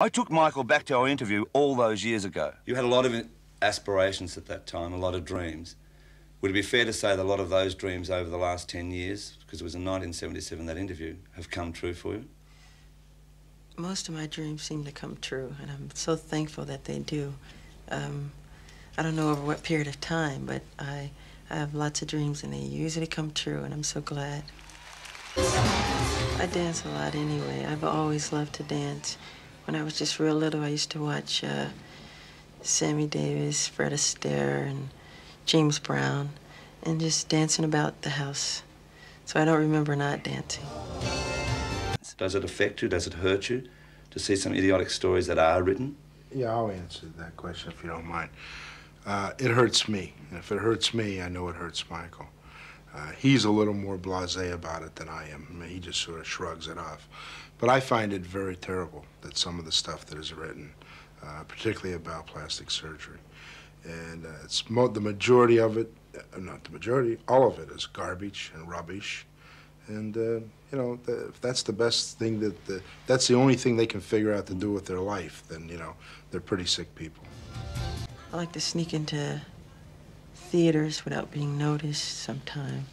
I took Michael back to our interview all those years ago. You had a lot of aspirations at that time, a lot of dreams. Would it be fair to say that a lot of those dreams over the last 10 years, because it was in 1977 that interview, have come true for you? Most of my dreams seem to come true, and I'm so thankful that they do. I don't know over what period of time, but I have lots of dreams, and they usually come true, and I'm so glad. I dance a lot anyway. I've always loved to dance. When I was just real little, I used to watch Sammy Davis, Fred Astaire, and James Brown, and just dancing about the house. So I don't remember not dancing. Does it affect you? Does it hurt you to see some idiotic stories that are written? Yeah, I'll answer that question if you don't mind. It hurts me. And if it hurts me, I know it hurts Michael. He's a little more blasé about it than I am. I mean, he just sort of shrugs it off. But I find it very terrible that some of the stuff that is written, particularly about plastic surgery, and it's the majority of it, not the majority, all of it is garbage and rubbish. And, you know, if that's the best thing that's the only thing they can figure out to do with their life, then, you know, they're pretty sick people. I like to sneak into theaters without being noticed sometimes.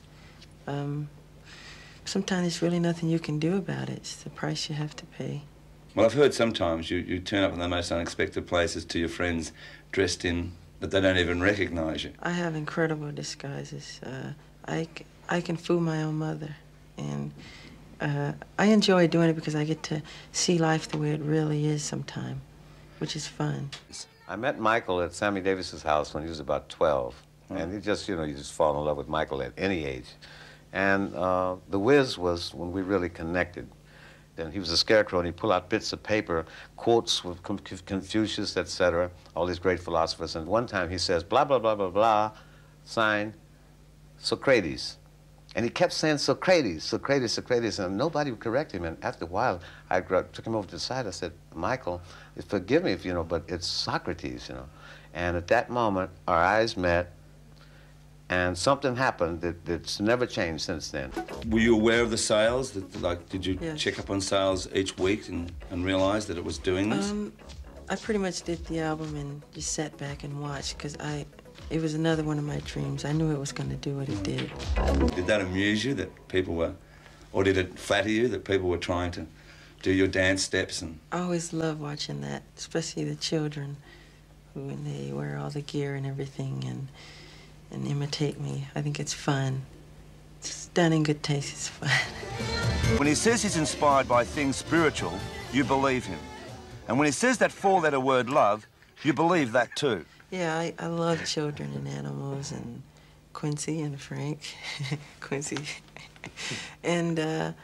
Sometimes there's really nothing you can do about it. It's the price you have to pay. Well, I've heard sometimes you turn up in the most unexpected places to your friends dressed in that they don't even recognize you. I have incredible disguises. I can fool my own mother. And I enjoy doing it because I get to see life the way it really is sometime, which is fun. I met Michael at Sammy Davis's house when he was about 12. And you just fall in love with Michael at any age. And the whiz was when we really connected. Then he was a scarecrow, and he'd pull out bits of paper, quotes with Confucius, etc., all these great philosophers. And one time he says, blah, blah, blah, blah, blah, sign, Socrates. And he kept saying Socrates, Socrates, Socrates, and nobody would correct him. And after a while, I took him over to the side. I said, Michael, forgive me, if, but it's Socrates, And at that moment, our eyes met, and something happened that's never changed since then. Were you aware of the sales? Did you Yes. check up on sales each week and realize that it was doing this? I pretty much did the album and just sat back and watched because it was another one of my dreams. I knew it was going to do what it did. Did that amuse you that people were, or did it flatter you that people were trying to do your dance steps? And I always love watching that, especially the children when they wear all the gear and everything and imitate me. I think it's fun. It's done in good taste. It's fun. When he says he's inspired by things spiritual, you believe him. And when he says that four-letter word love, you believe that too. Yeah, I love children and animals and Quincy and Frank. Quincy. And that's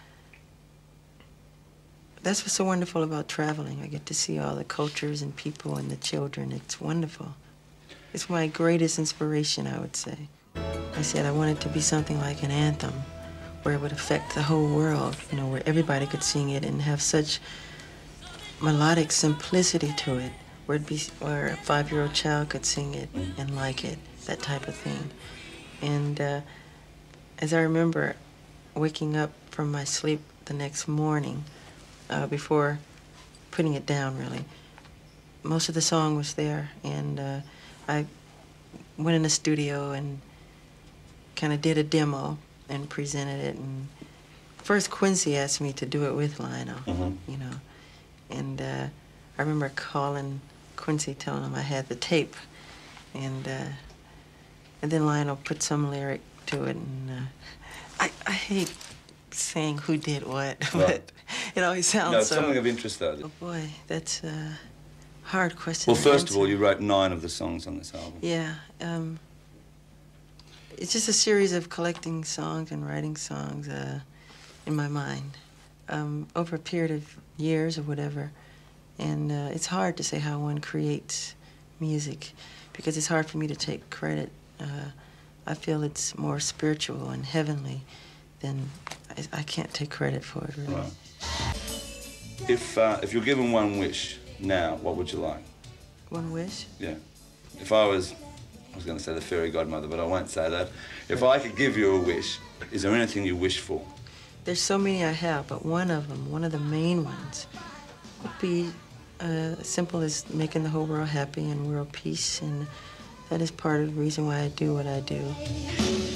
what's so wonderful about traveling. I get to see all the cultures and people and the children. It's wonderful. It's my greatest inspiration, I would say. I said I wanted to be something like an anthem where it would affect the whole world, where everybody could sing it and have such melodic simplicity to it, where a 5-year-old child could sing it and like it, that type of thing. And as I remember waking up from my sleep the next morning, before putting it down, really, most of the song was there, and I went in the studio and kind of did a demo and presented it. And first Quincy asked me to do it with Lionel, And I remember calling Quincy, telling him I had the tape, and then Lionel put some lyric to it. And I hate saying who did what, but it always sounds no, so. something of interest though. Oh boy, that's a hard question. Well, first of all, you wrote 9 of the songs on this album. Yeah, it's just a series of collecting songs and writing songs in my mind over a period of years or whatever. And it's hard to say how one creates music because it's hard for me to take credit. I feel it's more spiritual and heavenly than I can't take credit for it, really. Right. If you're given one wish now, what would you like? One wish? Yeah. If I was going to say the fairy godmother, but I won't say that. If I could give you a wish, is there anything you wish for? There's so many I have, but one of them, one of the main ones, would be simple as making the whole world happy and world peace, and that is part of the reason why I do what I do.